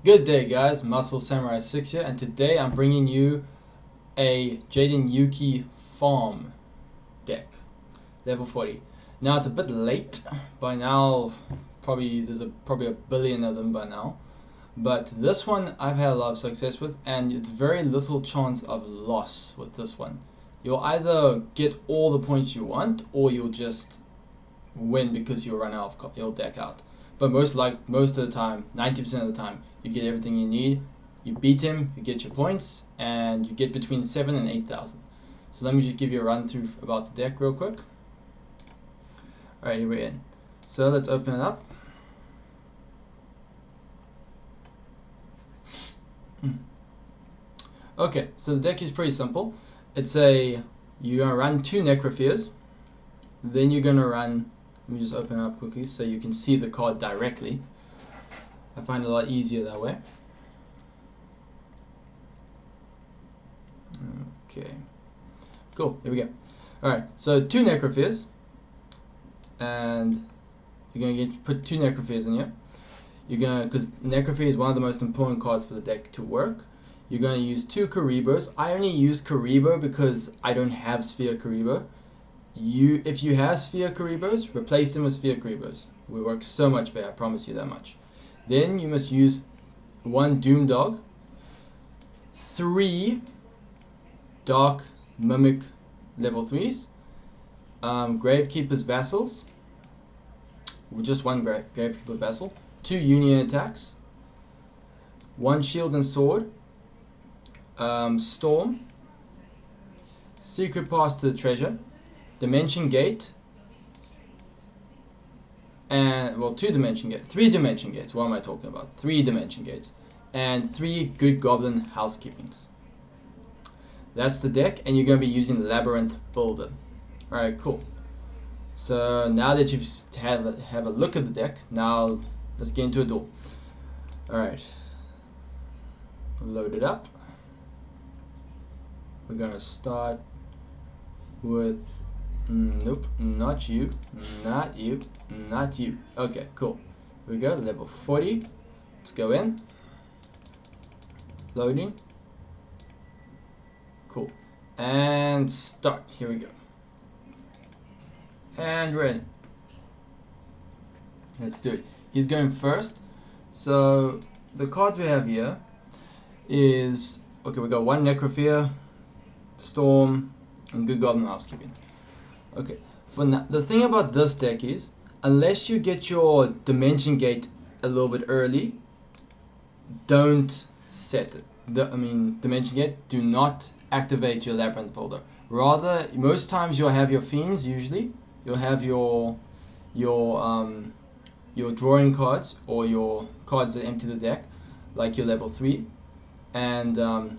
Good day guys, MuscleSamuraiSix here, and today I'm bringing you a Jaden Yuki farm deck, level 40. Now it's a bit late, by now there's probably a billion of them by now, but this one I've had a lot of success with, and it's very little chance of loss with this one. You'll either get all the points you want, or you'll just win because you'll run out of your deck out. But most of the time, 90% of the time, you get everything you need. You beat him, you get your points, and you get between 7 and 8,000. So let me just give you a run through about the deck real quick. Alright, here we're in. So let's open it up. Okay, so the deck is pretty simple. You're gonna run 2 Necrofears, then you're gonna run. Let me just open it up quickly so you can see the card directly. I find it a lot easier that way. Okay, cool, here we go. Alright, so 2 Necrofears, and you're going to put 2 Necrofears in here. Because Necrofear is one of the most important cards for the deck to work. You're going to use 2 Karibos. I only use Karibo because I don't have Sphere Karibo. If you have Sphere Karibos, replace them with Sphere Karibos. It will work so much better, I promise you that much. Then you must use 1 Doom Dog, 3 Dark Mimic level 3s, Gravekeeper's Vassals, with just 1 Gravekeeper Vassal, 2 Union Attacks, 1 Shield and Sword, Storm, Secret Pass to the Treasure, Dimension Gate, and, well, 3 Dimension Gates, what am I talking about? 3 Dimension Gates, and 3 Good Goblin Housekeepings. That's the deck, and you're going to be using Labyrinth Builder. Alright, cool. So now that you've have a look at the deck, now let's get into a duel. Alright, load it up. We're going to start with nope, not you, not you, not you. Okay, cool. Here we go, level 40. Let's go in. Loading. Cool. And start. Here we go. And we're in. Let's do it. He's going first. So the cards we have here is, okay, we got 1 Necrofear, Storm, and Good Goblin Housekeeping. Okay, for now, the thing about this deck is, unless you get your Dimension Gate a little bit early, don't set it. Dimension Gate, do not activate your Labyrinth Builder. Rather, most times you'll have your Fiends, usually. You'll have your drawing cards, or your cards that empty the deck, like your level 3. And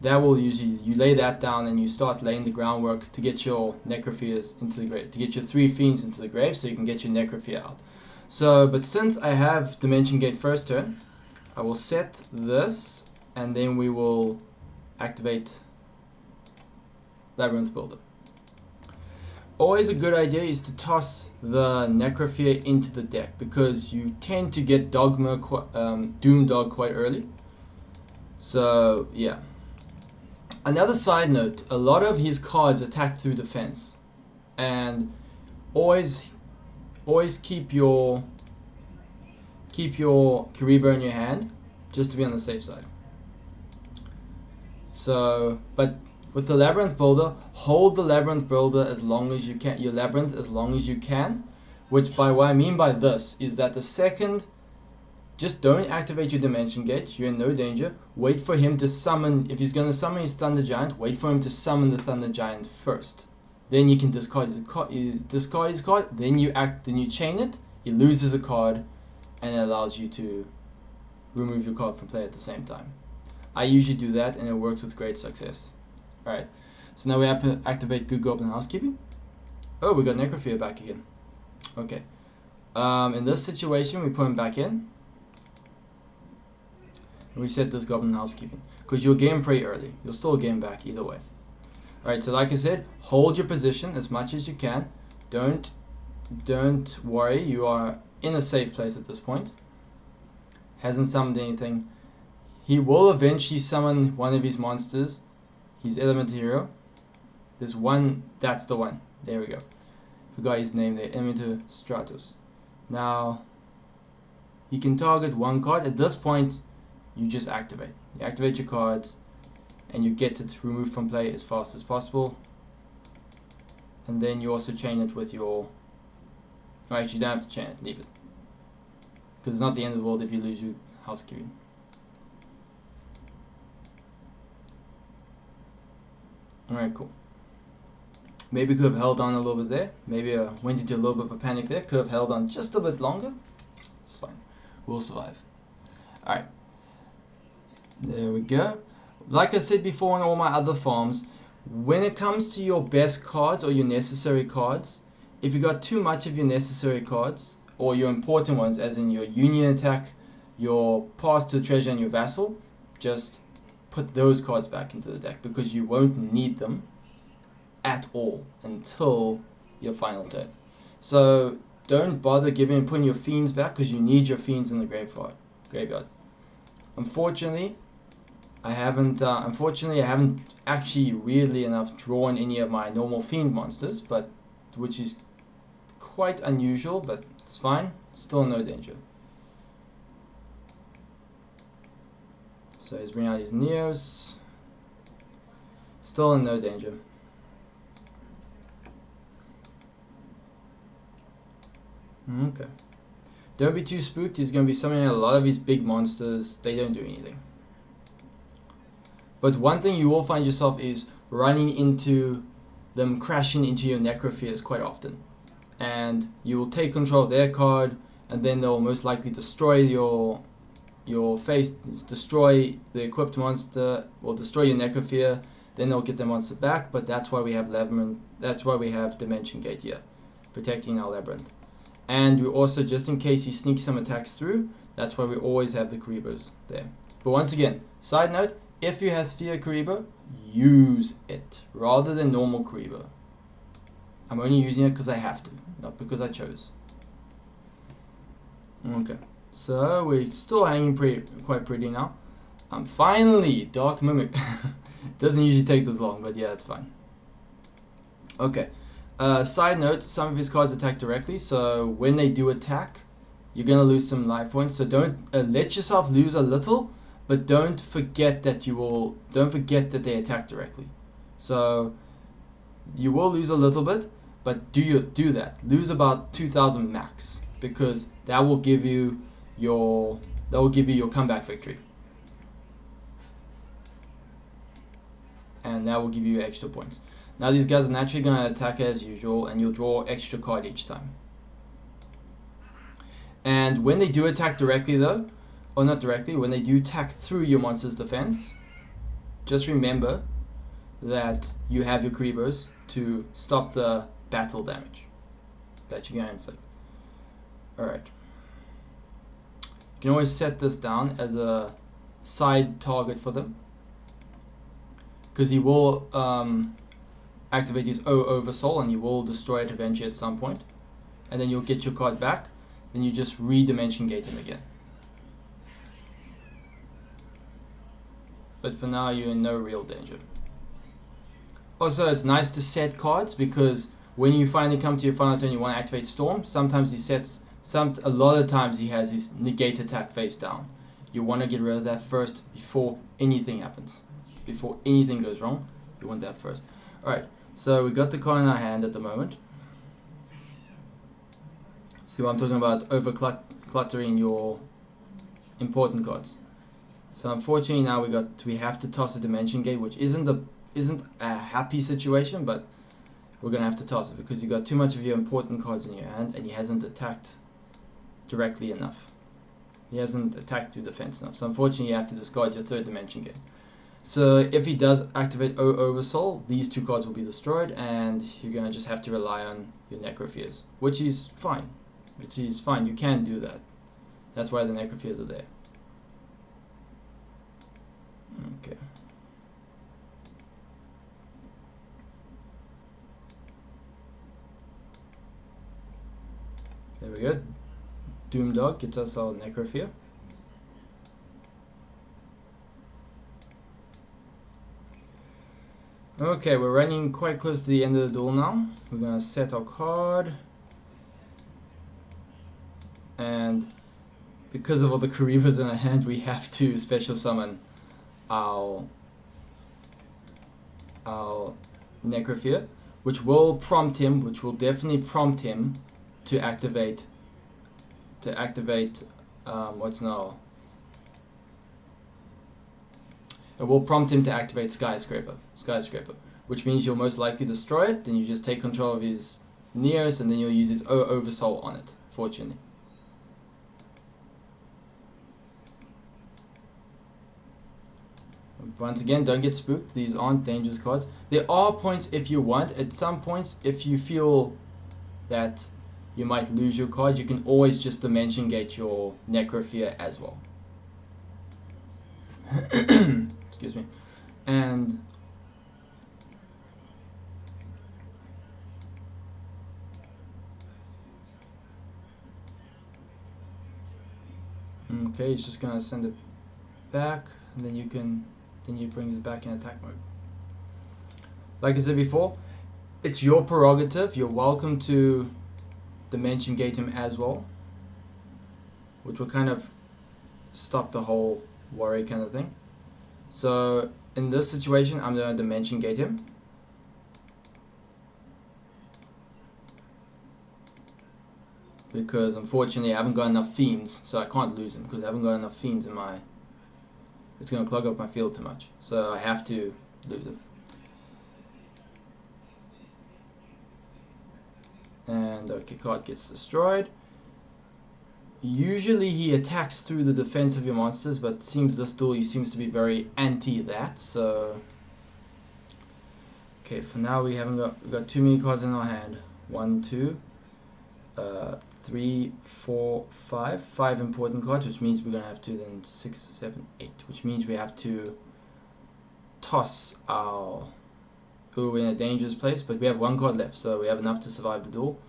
that will usually, you lay that down and you start laying the groundwork to get your Necrofears into the grave, to get your 3 Fiends into the grave so you can get your Necrofear out. So, but since I have Dimension Gate first turn, I will set this, and then we will activate Labyrinth Builder. Always a good idea is to toss the Necrofear into the deck, because you tend to get Doom Dog quite early. So, yeah. Another side note, a lot of his cards attack through defense, and always keep your Karibo in your hand, just to be on the safe side. So, but with the Labyrinth Builder, hold the Labyrinth Builder as long as you can, your Labyrinth as long as you can, which by what I mean by this is that the second, just don't activate your Dimension Gate, you're in no danger. Wait for him to summon, if he's going to summon his Thunder Giant, wait for him to summon the Thunder Giant first. Then you can discard his card, then you chain it, he loses a card, and it allows you to remove your card from play at the same time. I usually do that, and it works with great success. Alright, so now we have to activate Good Goblin Housekeeping. Oh, we got Necrofear back again. Okay. In this situation, we put him back in. And we set this Goblin Housekeeping, because you'll game pretty early. You'll still game back either way. Alright, so like I said, hold your position as much as you can. Don't worry, you are in a safe place at this point. hasn't summoned anything. He will eventually summon one of his monsters, his element hero. This one, that's the one. There we go. Forgot his name there, Elementor Stratos. Now, he can target one card. At this point, you just activate. You activate your cards, and you get it removed from play as fast as possible. And then you also chain it with your... Oh, actually, you don't have to chain it, leave it. Because it's not the end of the world if you lose your housekeeping. Alright, cool. Maybe could have held on a little bit there. Maybe went into a little bit of a panic there. Could have held on just a bit longer. It's fine. We'll survive. Alright. There we go. Like I said before on all my other farms, when it comes to your best cards or your necessary cards, if you got too much of your necessary cards, or your important ones, as in your union attack, your pass to the treasure, and your vassal, just put those cards back into the deck, because you won't need them at all until your final turn. So don't bother putting your fiends back, because you need your fiends in the graveyard. Unfortunately, I haven't actually weirdly enough drawn any of my normal fiend monsters, but which is quite unusual, but it's fine. Still no danger. So he's bringing out his Neos. Still in no danger. Okay. Don't be too spooked. He's going to be summoning a lot of his big monsters. They don't do anything. But one thing you will find yourself is running into them, crashing into your Necrofears quite often. And you will take control of their card, and then they'll most likely destroy your destroy the equipped monster, will destroy your Necrofear, then they'll get their monster back. But that's why we have Labyrinth, that's why we have Dimension Gate here, protecting our Labyrinth. And we also, just in case he sneaks some attacks through, that's why we always have the Karibos there. But once again, side note, if you have Sphere Karibo, use it rather than normal Karibo. I'm only using it because I have to, not because I chose. Okay, so we're still hanging quite pretty now. Finally, Dark Mimic. Doesn't usually take this long, but yeah, it's fine. Okay, side note, some of his cards attack directly, so when they do attack, you're going to lose some life points. So don't let yourself lose a little, but don't forget that they attack directly. So you will lose a little bit, but do that. Lose about 2,000 max, because that will give you your comeback victory, and that will give you extra points. Now these guys are naturally going to attack as usual, and you'll draw extra card each time. And when they do attack directly though, or not directly, when they do attack through your monster's defense, just remember that you have your Karibos to stop the battle damage that you're going to inflict. Alright. You can always set this down as a side target for them, because he will activate his Oversoul, and he will destroy it eventually at some point, and then you'll get your card back, then you just re-dimension gate him again. But for now, you're in no real danger. Also, it's nice to set cards, because when you finally come to your final turn, you want to activate Storm. Sometimes he sets, a lot of times he has his negate attack face down. You want to get rid of that first before anything happens. Before anything goes wrong, you want that first. Alright, so we got the card in our hand at the moment. See what I'm talking about, over cluttering your important cards. So unfortunately now we have to toss a Dimension Gate, which isn't a happy situation, but we're gonna have to toss it because you got too much of your important cards in your hand, and he hasn't attacked directly enough. He hasn't attacked through defense enough. So unfortunately you have to discard your third Dimension Gate. So if he does activate Oversoul, these two cards will be destroyed, and you're gonna just have to rely on your Necrofears, which is fine. You can do that. That's why the Necrofears are there. Okay. There we go. Doomdog gets us our Necrofear. Okay, we're running quite close to the end of the duel now. We're gonna set our card, and because of all the Karibas in our hand, we have to special summon our Necrofear, which will definitely prompt him to activate what's now. It will prompt him to activate Skyscraper, which means you'll most likely destroy it. Then you just take control of his Neos, and then you'll use his Oversoul on it. Fortunately. Once again, don't get spooked. These aren't dangerous cards. There are points if you want. At some points, if you feel that you might lose your card, you can always just Dimension Gate your Necrofear as well. Excuse me. And okay, he's just gonna send it back, and then he brings it back in attack mode. Like I said before, it's your prerogative. You're welcome to Dimension Gate him as well, which will kind of stop the whole worry kind of thing. So in this situation, I'm going to Dimension Gate him. Because unfortunately I haven't got enough Fiends, so I can't lose him because I haven't got enough Fiends in my... It's going to clog up my field too much, so I have to lose him. And okay, card gets destroyed. Usually he attacks through the defense of your monsters, but it seems this duel he seems to be very anti that, so... Okay, for now we've got too many cards in our hand. 1, 2, 3, 4, 5. 5 important cards, which means we're going to have to then 6, 7, 8. Which means we have to toss our... Ooh, we're in a dangerous place, but we have 1 card left, so we have enough to survive the duel.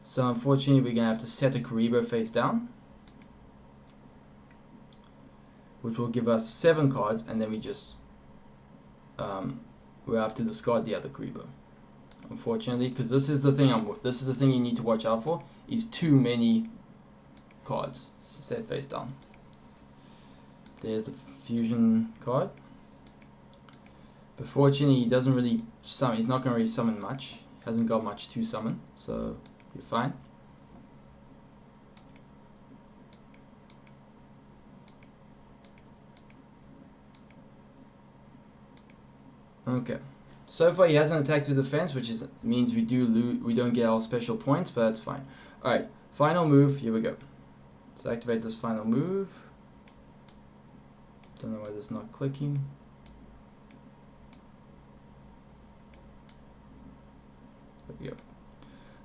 So unfortunately we're going to have to set a Karibo face down, which will give us 7 cards, and then we just we'll have to discard the other Karibo. Unfortunately, because this is the thing you need to watch out for, is too many cards set face down. There's the fusion card. But fortunately, he doesn't really summon. He's not going to really summon much. He hasn't got much to summon, so you're fine. Okay. So far, he hasn't attacked through the fence, which means we don't get our special points, but that's fine. All right. Final move. Here we go. Let's activate this final move. Don't know why this is not clicking. There we go.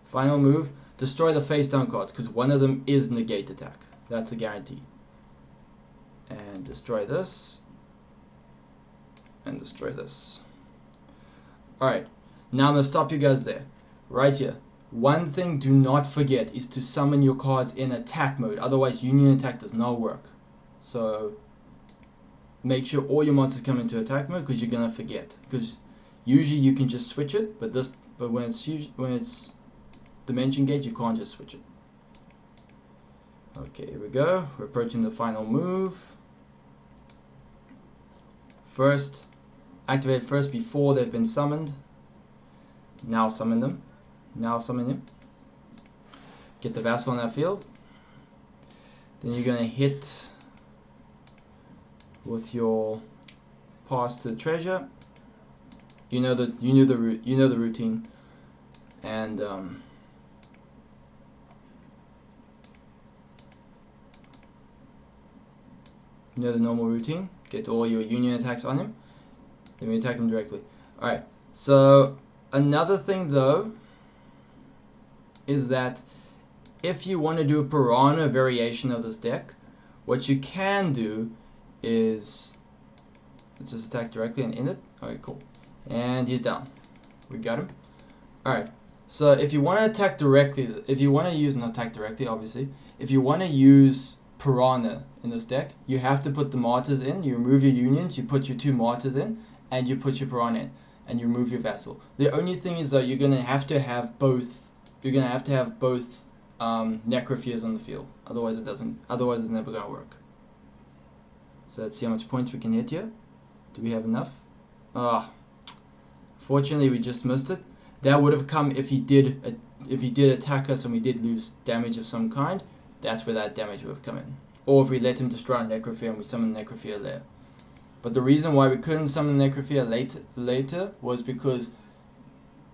Final move, destroy the face down cards, because one of them is negate attack. That's a guarantee. And destroy this. And destroy this. Alright, now I'm going to stop you guys there. Right here. One thing do not forget is to summon your cards in attack mode, otherwise union attack does not work. So make sure all your monsters come into attack mode, because you're going to forget. Because usually you can just switch it, but when it's Dimension Gate, you can't just switch it. Okay, here we go. We're approaching the final move. First, activate first before they've been summoned. Now summon them. Now summon him. Get the vassal on that field. Then you're gonna hit with your pass to the treasure. You know the routine, and you know the normal routine. Get all your union attacks on him, then we attack him directly. Alright, so another thing though is that if you want to do a Piranha variation of this deck, what you can do is, let's just attack directly and end it. Alright, cool. And he's down. We got him. Alright, so if you want to attack directly, if you want to use, not attack directly obviously, if you want to use Piranha in this deck, you have to put the martyrs in. You remove your unions, you put your 2 martyrs in, and you put your Piranha in. and you remove your vassal. The only thing is though, you're gonna have to have both. You're gonna have to have both Necrofears on the field. Otherwise, it doesn't. Otherwise, it's never gonna work. So let's see how much points we can hit here. Do we have enough? Fortunately, we just missed it. That would have come if he did attack us and we did lose damage of some kind. That's where that damage would have come in. Or if we let him destroy a Necrofear and we summon Necrofear later. But the reason why we couldn't summon Necrofear later was because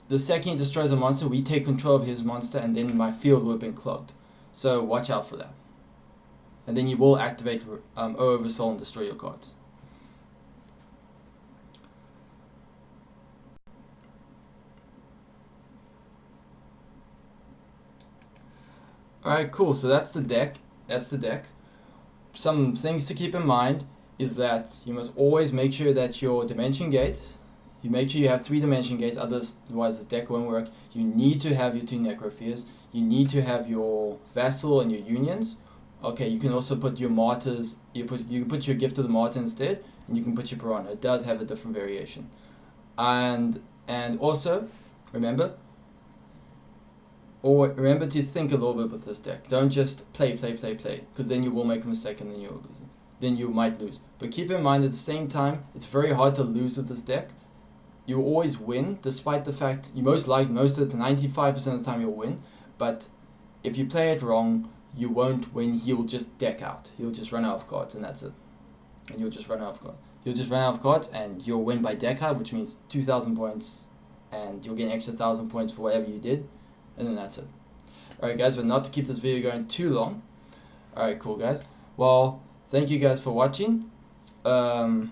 the second he destroys a monster, we take control of his monster, and then my field would have been clogged. So watch out for that. And then you will activate Oversoul and destroy your cards. Alright, cool. So that's the deck. Some things to keep in mind is that you must always make sure that your dimension gate, you make sure you have 3 dimension gates, otherwise this deck won't work. You need to have your 2 Necrofears, you need to have your Vassal and your Unions. Okay, you can also put your Martyrs, you can put your Gift of the Martyr instead, and you can put your Piranha. It does have a different variation. And also, remember to think a little bit with this deck. Don't just play, because then you will make a mistake and then you'll lose it. Then you might lose. But keep in mind at the same time, it's very hard to lose with this deck. You always win, despite the fact you most of the 95% of the time you'll win. But if you play it wrong, you won't win. He'll just deck out. He'll just run out of cards, and that's it. And you'll just run out of cards. You'll just run out of cards, and you'll win by deck out, which means 2,000 points, and you'll get an extra 1,000 points for whatever you did, and then that's it. Alright guys, but not to keep this video going too long. Alright, cool guys. Well, thank you guys for watching. I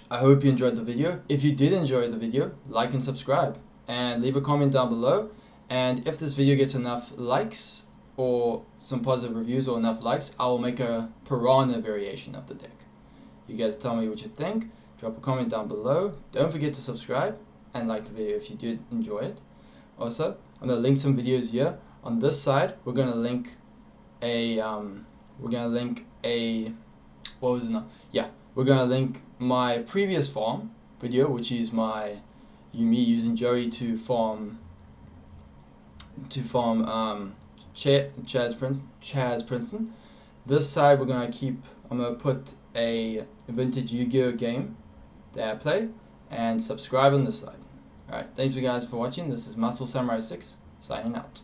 hope you enjoyed the video. If you did enjoy the video, like and subscribe, and leave a comment down below. And if this video gets enough likes, or some positive reviews or enough likes, I will make a Piranha variation of the deck. You guys tell me what you think. Drop a comment down below. Don't forget to subscribe and like the video if you did enjoy it. Also, I'm gonna link some videos here. On this side, we're gonna link we're gonna link my previous farm video, which is me using Joey to farm Chaz Princeton. This side I'm gonna put a vintage Yu-Gi-Oh game that I play, and subscribe on this side. Alright, thanks you guys for watching. This is MuscleSamuraiSix signing out.